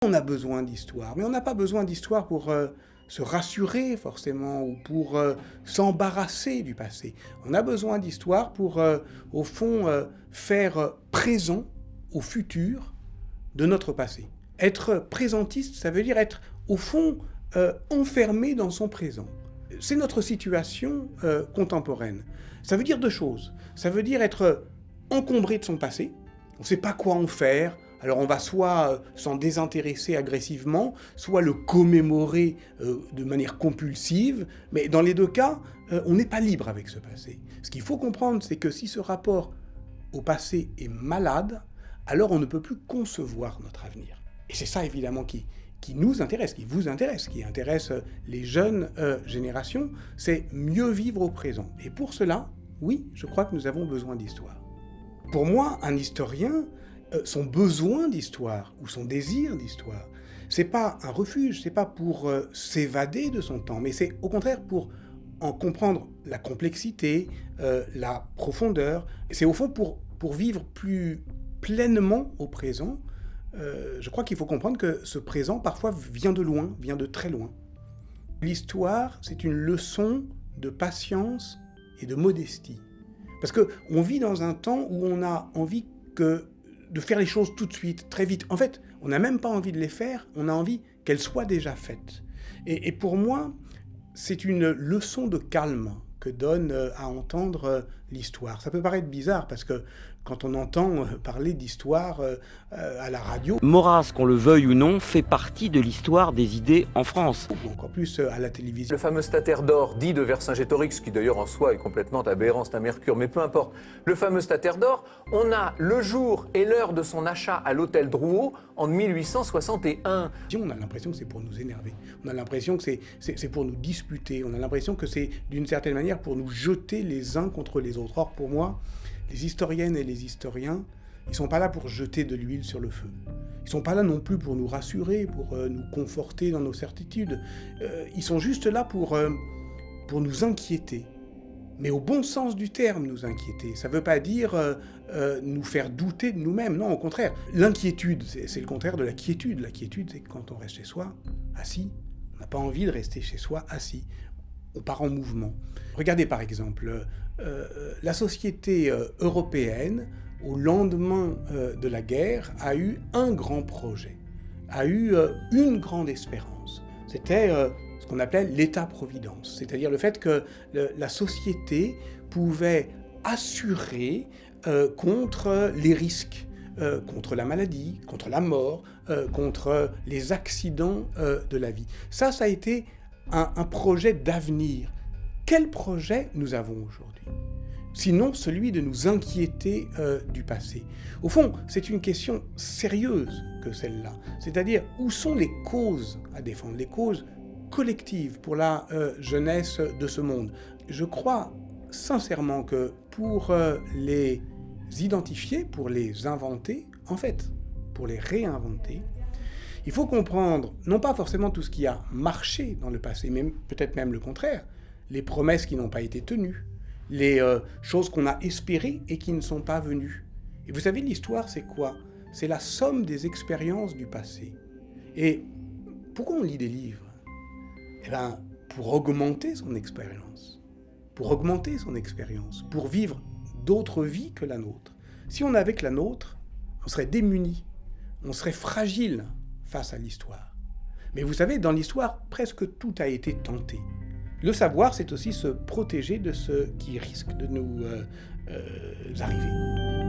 On a besoin d'histoire, mais on n'a pas besoin d'histoire pour se rassurer forcément ou pour s'embarrasser du passé. On a besoin d'histoire pour, au fond, faire présent au futur de notre passé. Être présentiste, ça veut dire être, au fond, enfermé dans son présent. C'est notre situation contemporaine. Ça veut dire deux choses. Ça veut dire être encombré de son passé. On ne sait pas quoi en faire. Alors on va soit s'en désintéresser agressivement, soit le commémorer de manière compulsive, mais dans les deux cas, on n'est pas libre avec ce passé. Ce qu'il faut comprendre, c'est que si ce rapport au passé est malade, alors on ne peut plus concevoir notre avenir. Et c'est ça évidemment qui nous intéresse, qui vous intéresse, qui intéresse les jeunes générations, c'est mieux vivre au présent. Et pour cela, oui, je crois que nous avons besoin d'histoire. Pour moi, un historien, son besoin d'histoire ou son désir d'histoire, c'est pas un refuge, c'est pas pour s'évader de son temps, mais c'est au contraire pour en comprendre la complexité, la profondeur. C'est au fond pour vivre plus pleinement au présent. Je crois qu'il faut comprendre que ce présent parfois vient de loin, vient de très loin. L'histoire, c'est une leçon de patience et de modestie. Parce qu'on vit dans un temps où on a envie de faire les choses tout de suite, très vite. En fait, on n'a même pas envie de les faire, on a envie qu'elles soient déjà faites. Et pour moi, c'est une leçon de calme que donne à entendre l'histoire. Ça peut paraître bizarre parce que quand on entend parler d'histoire à la radio, Maurras, qu'on le veuille ou non, fait partie de l'histoire des idées en France. ou encore plus à la télévision. Le fameux stataire-d'or dit de Vercingétorix, qui d'ailleurs en soi est complètement aberrant, c'est un mercure, mais peu importe. Le fameux stataire d'or, on a le jour et l'heure de son achat à l'hôtel Drouot en 1861. On a l'impression que c'est pour nous énerver, on a l'impression que c'est pour nous disputer, on a l'impression que c'est d'une certaine manière pour nous jeter les uns contre les autres. Or pour moi, les historiennes et les historiens, ils ne sont pas là pour jeter de l'huile sur le feu. Ils ne sont pas là non plus pour nous rassurer, pour nous conforter dans nos certitudes. Ils sont juste là pour nous inquiéter. Mais au bon sens du terme, nous inquiéter. Ça ne veut pas dire nous faire douter de nous-mêmes. Non, au contraire. L'inquiétude, c'est le contraire de la quiétude. La quiétude, c'est quand on reste chez soi, assis. On n'a pas envie de rester chez soi, assis. On part en mouvement. Regardez par exemple, la société européenne, au lendemain de la guerre, a eu un grand projet, a eu une grande espérance. C'était ce qu'on appelait l'État-providence, c'est-à-dire le fait que la société pouvait assurer contre les risques, contre la maladie, contre la mort, contre les accidents de la vie. Ça a été un projet d'avenir. Quel projet nous avons aujourd'hui ? Sinon celui de nous inquiéter du passé. Au fond, c'est une question sérieuse que celle-là. C'est-à-dire, où sont les causes à défendre, les causes collectives pour la jeunesse de ce monde ? Je crois sincèrement que pour les identifier, pour les inventer, en fait, pour les réinventer, il faut comprendre, non pas forcément tout ce qui a marché dans le passé, mais peut-être même le contraire, les promesses qui n'ont pas été tenues, les choses qu'on a espérées et qui ne sont pas venues. Et vous savez, l'histoire, c'est quoi ? C'est la somme des expériences du passé. Et pourquoi on lit des livres ? Eh bien, pour augmenter son expérience. Pour augmenter son expérience, pour vivre d'autres vies que la nôtre. Si on avait que la nôtre, on serait démunis, on serait fragile face à l'histoire. Mais vous savez, dans l'histoire, presque tout a été tenté. Le savoir, c'est aussi se protéger de ce qui risque de nous arriver.